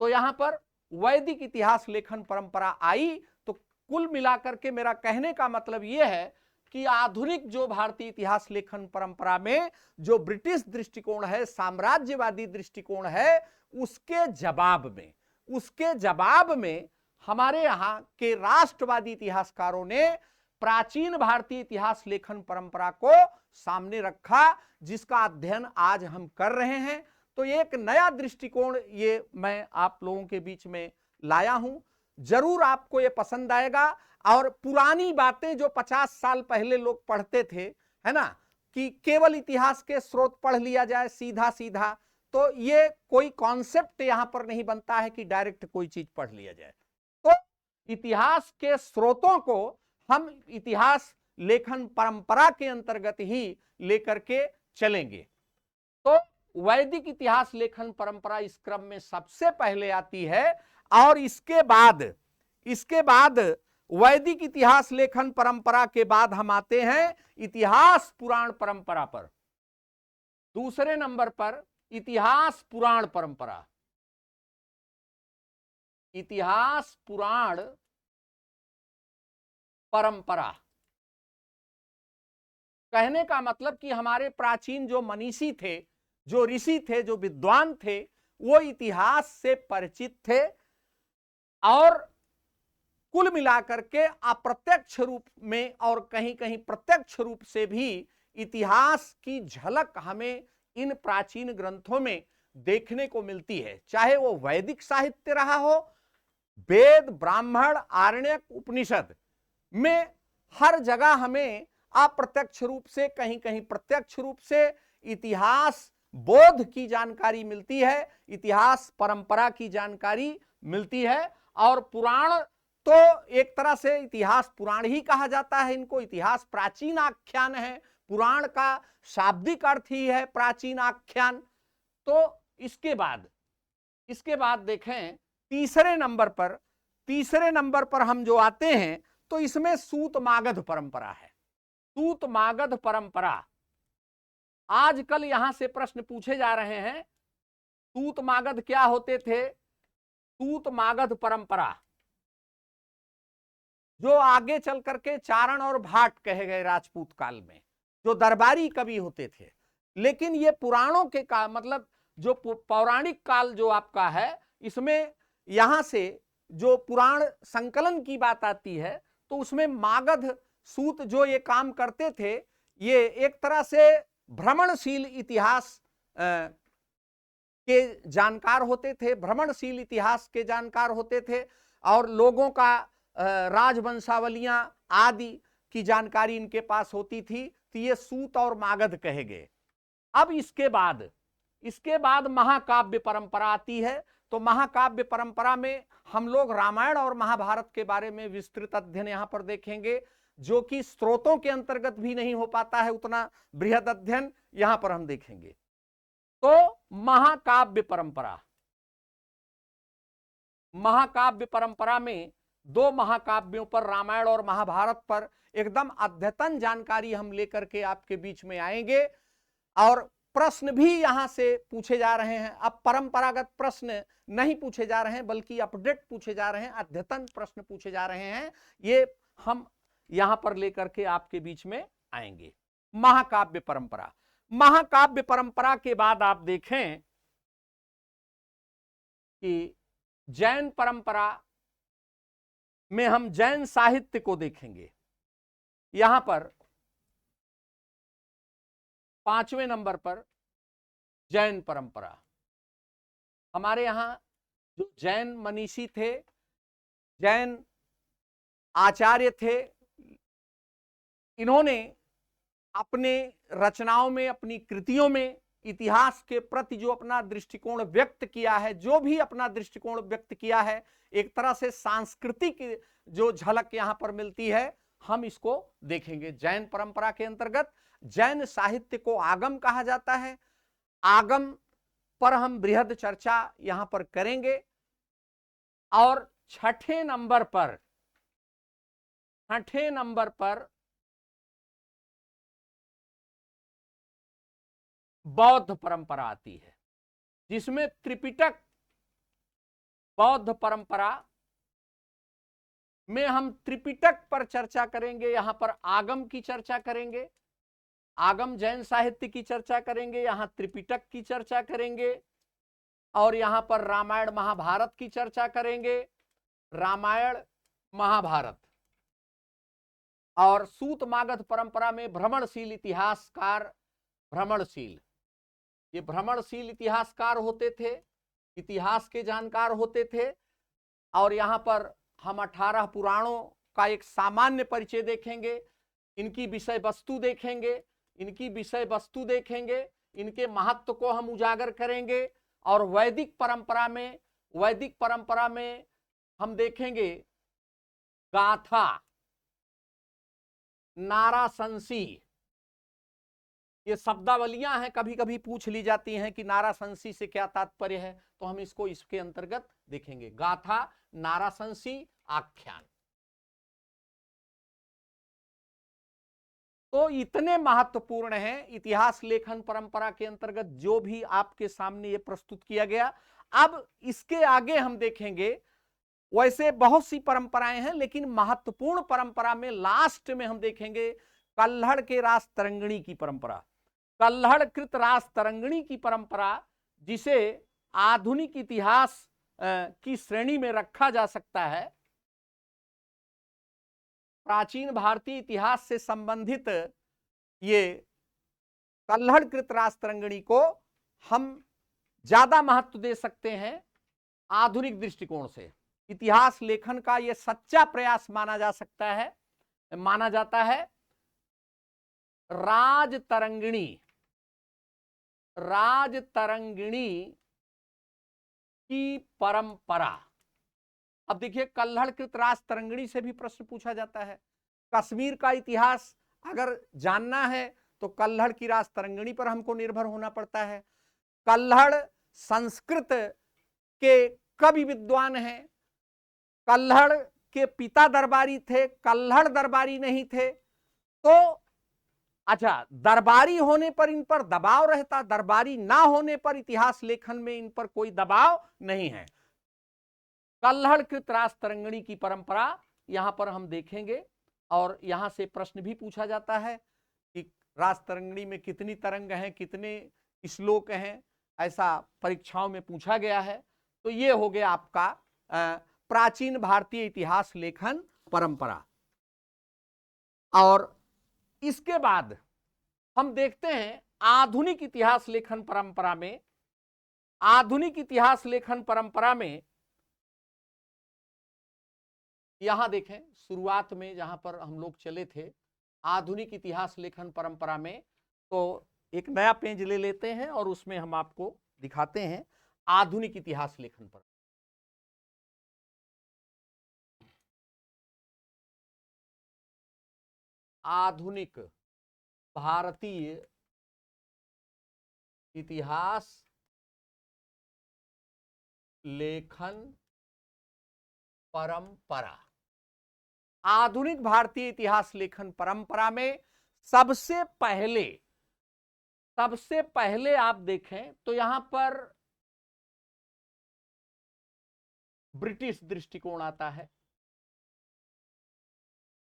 तो यहां पर वैदिक इतिहास लेखन परंपरा आई। तो कुल मिलाकर के मेरा कहने का मतलब यह है कि आधुनिक जो भारतीय इतिहास लेखन परंपरा में जो ब्रिटिश दृष्टिकोण है, साम्राज्यवादी दृष्टिकोण है, उसके जवाब में हमारे यहां के राष्ट्रवादी इतिहासकारों ने प्राचीन भारतीय इतिहास लेखन परंपरा को सामने रखा, जिसका अध्ययन आज हम कर रहे हैं। तो एक नया दृष्टिकोण ये मैं आप लोगों के बीच में लाया हूं, जरूर आपको ये पसंद आएगा। और पुरानी बातें जो 50 साल पहले लोग पढ़ते थे, है ना, कि केवल इतिहास के स्रोत पढ़ लिया जाए सीधा सीधा, तो ये कोई कॉन्सेप्ट यहां पर नहीं बनता है कि डायरेक्ट कोई चीज पढ़ लिया जाए। तो इतिहास के स्रोतों को हम इतिहास लेखन परंपरा के अंतर्गत ही लेकर के चलेंगे। तो वैदिक इतिहास लेखन परंपरा इस क्रम में सबसे पहले आती है और इसके बाद वैदिक इतिहास लेखन परंपरा के बाद हम आते हैं इतिहास पुराण परंपरा पर। दूसरे नंबर पर इतिहास पुराण परंपरा, इतिहास पुराण परंपरा। कहने का मतलब कि हमारे प्राचीन जो मनीषी थे, जो ऋषि थे, जो विद्वान थे, वो इतिहास से परिचित थे और कुल मिलाकर के अप्रत्यक्ष रूप में और कहीं कहीं प्रत्यक्ष रूप से भी इतिहास की झलक हमें इन प्राचीन ग्रंथों में देखने को मिलती है। चाहे वो वैदिक साहित्य रहा हो, वेद, ब्राह्मण, आरण्यक, उपनिषद में हर जगह हमें अप्रत्यक्ष रूप से, कहीं कहीं प्रत्यक्ष रूप से इतिहास बोध की जानकारी मिलती है, इतिहास परंपरा की जानकारी मिलती है। और पुराण तो एक तरह से इतिहास पुराण ही कहा जाता है इनको, इतिहास प्राचीन आख्यान है, पुराण का शाब्दिक अर्थ ही है प्राचीन आख्यान। तो इसके बाद देखें तीसरे नंबर पर हम जो आते हैं तो इसमें सूत मागध परंपरा है। सूत मागध परंपरा, आजकल यहां से प्रश्न पूछे जा रहे हैं, सूत मागध क्या होते थे? सूत मागध परंपरा जो आगे चल करके चारण और भाट कहे गए राजपूत काल में, जो दरबारी कवि होते थे। लेकिन ये पुराणों के काल, मतलब जो पौराणिक काल जो आपका है, इसमें यहां से जो पुराण संकलन की बात आती है तो उसमें मागध सूत जो ये काम करते थे, ये एक तरह से भ्रमणशील इतिहास के जानकार होते थे, भ्रमणशील इतिहास के जानकार होते थे और लोगों का राजवंशावलियां आदि की जानकारी इनके पास होती थी। तो ये सूत और मागध कहे गए। अब इसके बाद महाकाव्य परंपरा आती है। तो महाकाव्य परंपरा में हम लोग रामायण और महाभारत के बारे में विस्तृत अध्ययन यहां पर देखेंगे, जो कि स्रोतों के अंतर्गत भी नहीं हो पाता है उतना बृहद अध्ययन यहां पर हम देखेंगे। तो महाकाव्य परंपरा, महाकाव्य परंपरा में 2 महाकाव्यों पर, रामायण और महाभारत पर एकदम अद्यतन जानकारी हम लेकर के आपके बीच में आएंगे और प्रश्न भी यहां से पूछे जा रहे हैं। अब परंपरागत प्रश्न नहीं पूछे जा रहे हैं बल्कि अपडेट पूछे जा रहे हैं, अद्यतन प्रश्न पूछे जा रहे हैं। ये हम यहां पर लेकर के आपके बीच में आएंगे। महाकाव्य परंपरा, महाकाव्य परंपरा के बाद आप देखें कि जैन परंपरा में हम जैन साहित्य को देखेंगे। यहां पर 5वें नंबर पर जैन परंपरा। हमारे यहां जो जैन मनीषी थे, जैन आचार्य थे, इन्होंने अपने रचनाओं में, अपनी कृतियों में इतिहास के प्रति जो अपना दृष्टिकोण व्यक्त किया है, जो भी अपना दृष्टिकोण व्यक्त किया है, एक तरह से सांस्कृतिक जो झलक यहां पर मिलती है, हम इसको देखेंगे। जैन परंपरा के अंतर्गत जैन साहित्य को आगम कहा जाता है। आगम पर हम बृहद चर्चा यहां पर करेंगे। और छठे नंबर पर बौद्ध परंपरा आती है, जिसमें त्रिपिटक बौद्ध परंपरा में हम त्रिपिटक पर चर्चा करेंगे। यहां पर आगम की चर्चा करेंगे, आगम जैन साहित्य की चर्चा करेंगे, यहां त्रिपिटक की चर्चा करेंगे और यहां पर रामायण महाभारत की चर्चा करेंगे। रामायण महाभारत और सूत मागध परंपरा में भ्रमणशील इतिहासकार, भ्रमणशील, ये भ्रमणशील इतिहासकार होते थे, इतिहास के जानकार होते थे। और यहां पर हम 18 पुराणों का एक सामान्य परिचय देखेंगे, इनकी विषय वस्तु देखेंगे, इनके महत्व को हम उजागर करेंगे। और वैदिक परंपरा में हम देखेंगे गाथा, नाराशंसी, ये शब्दावलियां हैं, कभी कभी पूछ ली जाती हैं कि नाराशंसी से क्या तात्पर्य है, तो हम इसको इसके अंतर्गत देखेंगे। गाथा, नाराशंसी, आख्यान। तो इतने महत्वपूर्ण हैं इतिहास लेखन परंपरा के अंतर्गत जो भी आपके सामने ये प्रस्तुत किया गया। अब इसके आगे हम देखेंगे, वैसे बहुत सी परंपराएं हैं, लेकिन महत्वपूर्ण परंपरा में लास्ट में हम देखेंगे कल्हड़ के रास तरंगिणी की परंपरा, कल्हड़ कृत रास तरंगिणी की परंपरा, जिसे आधुनिक इतिहास की श्रेणी में रखा जा सकता है। प्राचीन भारतीय इतिहास से संबंधित ये कल्हड़ कृत रास तरंगिणी को हम ज्यादा महत्व दे सकते हैं आधुनिक दृष्टिकोण से। इतिहास लेखन का यह सच्चा प्रयास माना जाता है। राज तरंगिणी की परंपरा। अब देखिए, कल्हड़ कृत रास तरंगिणी से भी प्रश्न पूछा जाता है। कश्मीर का इतिहास अगर जानना है तो कल्हड़ की रास तरंगिणी पर हमको निर्भर होना पड़ता है। कल्हड़ संस्कृत के कवि विद्वान हैं, कल्हड़ के पिता दरबारी थे, कल्हड़ दरबारी नहीं थे। तो अच्छा, दरबारी होने पर इन पर दबाव रहता, दरबारी ना होने पर इतिहास लेखन में इन पर कोई दबाव नहीं है। कल्हड़ कृत रास तरंगिणी की परंपरा यहां पर हम देखेंगे और यहां से प्रश्न भी पूछा जाता है कि रास तरंगिणी में कितनी तरंग हैं, कितने श्लोक हैं, ऐसा परीक्षाओं में पूछा गया है। तो ये हो गया आपका प्राचीन भारतीय इतिहास लेखन परंपरा। और इसके बाद हम देखते हैं आधुनिक इतिहास लेखन परंपरा में। आधुनिक इतिहास लेखन परंपरा में यहां देखें, शुरुआत में जहां पर हम लोग चले थे आधुनिक इतिहास लेखन परंपरा में, तो एक नया पेज ले लेते हैं और उसमें हम आपको दिखाते हैं आधुनिक इतिहास लेखन पर। आधुनिक भारतीय इतिहास लेखन परंपरा। आधुनिक भारतीय इतिहास लेखन परंपरा में सबसे पहले आप देखें तो यहां पर ब्रिटिश दृष्टिकोण आता है।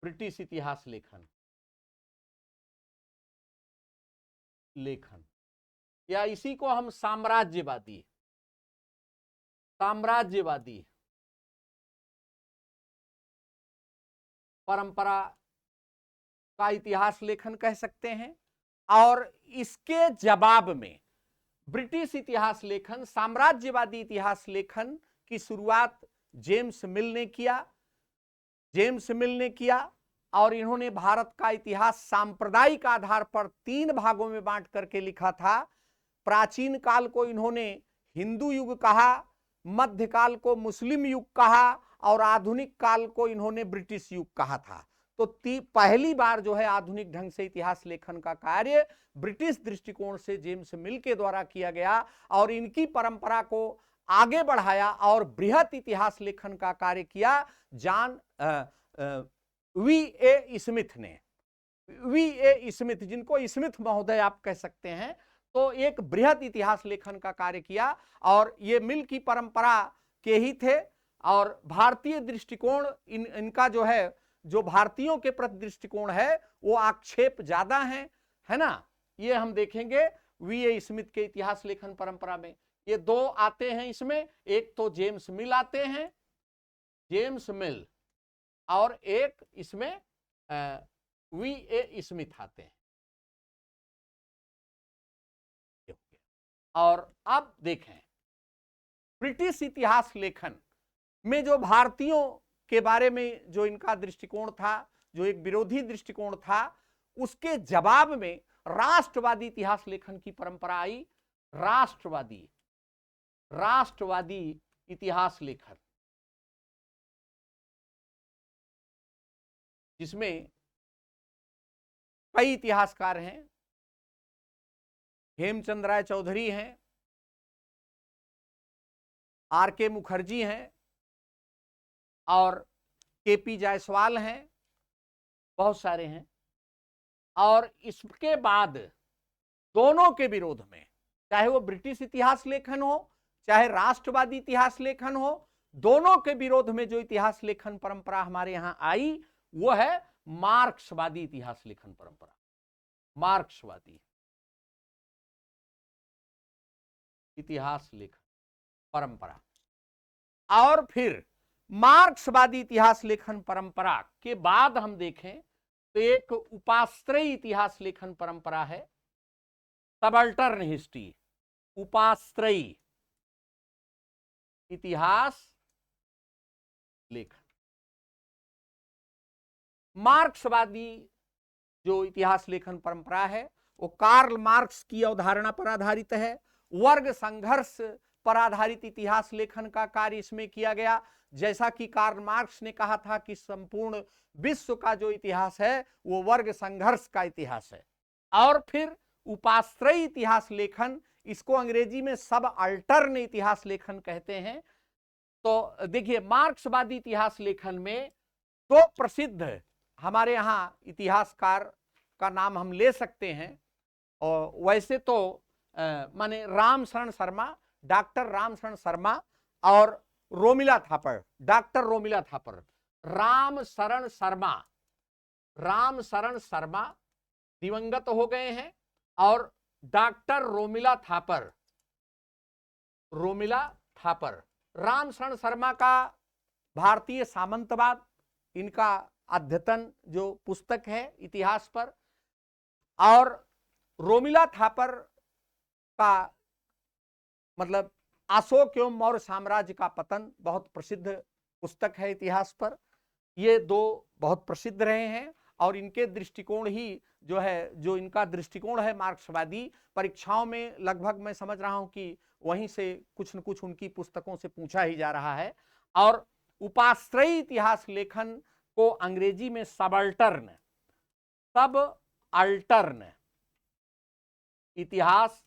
ब्रिटिश इतिहास लेखन या इसी को हम साम्राज्यवादी परंपरा का इतिहास लेखन कह सकते हैं। और इसके जवाब में ब्रिटिश इतिहास लेखन, साम्राज्यवादी इतिहास लेखन की शुरुआत जेम्स मिल ने किया और इन्होंने भारत का इतिहास सांप्रदायिक आधार पर 3 भागों में बांट करके लिखा था। प्राचीन काल को इन्होंने हिंदू युग कहा, मध्यकाल को मुस्लिम युग कहा और आधुनिक काल को इन्होंने ब्रिटिश युग कहा था। तो पहली बार जो है आधुनिक ढंग से इतिहास लेखन का कार्य ब्रिटिश दृष्टिकोण से जेम्स मिल के द्वारा किया गया और इनकी परंपरा को आगे बढ़ाया और बृहत इतिहास लेखन का कार्य किया जॉन वी.ए. स्मिथ ने। वी.ए. स्मिथ, जिनको स्मिथ महोदय आप कह सकते हैं, तो एक बृहत इतिहास लेखन का कार्य किया और ये मिल की परंपरा के ही थे। और भारतीय दृष्टिकोण इनका जो है, जो भारतीयों के प्रति दृष्टिकोण है वो आक्षेप ज्यादा है ना। ये हम देखेंगे वी.ए. स्मिथ के इतिहास लेखन परंपरा में ये 2 आते हैं। इसमें एक तो जेम्स मिल आते हैं, जेम्स मिल, और एक इसमें वी.ए. स्मिथ आते हैं। और अब देखें ब्रिटिश इतिहास लेखन में जो भारतीयों के बारे में जो इनका दृष्टिकोण था, जो एक विरोधी दृष्टिकोण था, उसके जवाब में राष्ट्रवादी इतिहास लेखन की परंपरा आई। राष्ट्रवादी इतिहास लेखन, जिसमें कई इतिहासकार हैं। हेमचंद राय चौधरी हैं, आर.के. मुखर्जी हैं और के.पी. जायसवाल हैं, बहुत सारे हैं। और इसके बाद दोनों के विरोध में, चाहे वो ब्रिटिश इतिहास लेखन हो चाहे राष्ट्रवादी इतिहास लेखन हो, दोनों के विरोध में जो इतिहास लेखन परंपरा हमारे यहां आई वो है मार्क्सवादी इतिहास लेखन परंपरा। मार्क्सवादी इतिहास लेखन परंपरा। और फिर मार्क्सवादी इतिहास लेखन परंपरा के बाद हम देखें तो एक उपाश्रयी इतिहास लेखन परंपरा है, सबल्टर्न हिस्ट्री, उपाश्रयी इतिहास लेखन। मार्क्सवादी जो इतिहास लेखन परंपरा है वो कार्ल मार्क्स की अवधारणा पर आधारित है। वर्ग संघर्ष पर आधारित इतिहास लेखन का कार्य इसमें किया गया। जैसा कि कार्ल मार्क्स ने कहा था कि संपूर्ण विश्व का जो इतिहास है वो वर्ग संघर्ष का इतिहास है। और फिर उपाश्रयी इतिहास लेखन, इसको अंग्रेजी में सब अल्टर्न इतिहास लेखन कहते हैं। तो देखिए मार्क्सवादी इतिहास लेखन में 2 प्रसिद्ध हमारे यहां इतिहासकार का नाम हम ले सकते हैं। और वैसे तो माने रामशरण शर्मा, डॉक्टर रामशरण शर्मा और रोमिला थापर, डॉक्टर रोमिला थापर। रामशरण शर्मा दिवंगत हो गए हैं और डॉक्टर रोमिला थापर। रामशरण शर्मा का भारतीय सामंतवाद, इनका अद्यतन जो पुस्तक है इतिहास पर, और रोमिला थापर का मतलब अशोक एवं मौर्य साम्राज्य का पतन बहुत प्रसिद्ध पुस्तक है इतिहास पर। ये 2 बहुत प्रसिद्ध रहे हैं और इनके दृष्टिकोण ही जो है, जो इनका दृष्टिकोण है मार्क्सवादी, परीक्षाओं में लगभग मैं समझ रहा हूं कि वहीं से कुछ न कुछ उनकी पुस्तकों से पूछा ही जा रहा है। और उपाश्रयी इतिहास लेखन को अंग्रेजी में सब अल्टर्न इतिहास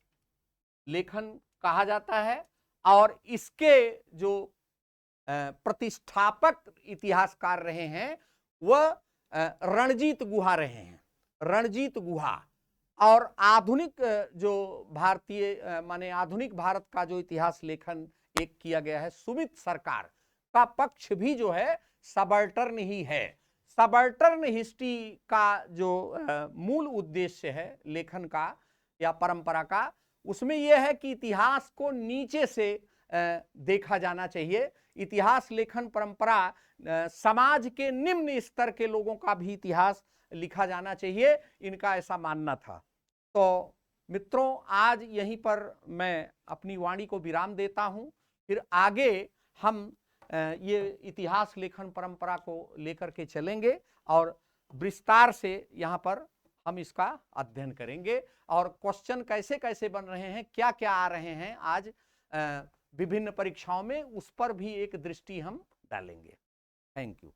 लेखन कहा जाता है। और इसके जो प्रतिष्ठापक इतिहासकार रहे हैं वह रणजीत गुहा रहे हैं। रणजीत गुहा और आधुनिक जो भारतीय माने आधुनिक भारत का जो इतिहास लेखन एक किया गया है सुमित सरकार का पक्ष भी जो है सबल्टर्न ही है। सबल्टर्न हिस्ट्री का जो मूल उद्देश्य है लेखन का या परंपरा का, उसमें यह है कि इतिहास को नीचे से देखा जाना चाहिए। इतिहास लेखन परंपरा समाज के निम्न स्तर के लोगों का भी इतिहास लिखा जाना चाहिए, इनका ऐसा मानना था। तो मित्रों, आज यहीं पर मैं अपनी वाणी को विराम देता हूं। फिर आगे हम ये इतिहास लेखन परंपरा को लेकर के चलेंगे और विस्तार से यहाँ पर हम इसका अध्ययन करेंगे और क्वेश्चन कैसे कैसे बन रहे हैं, क्या क्या आ रहे हैं आज विभिन्न परीक्षाओं में, उस पर भी एक दृष्टि हम डालेंगे। Thank you.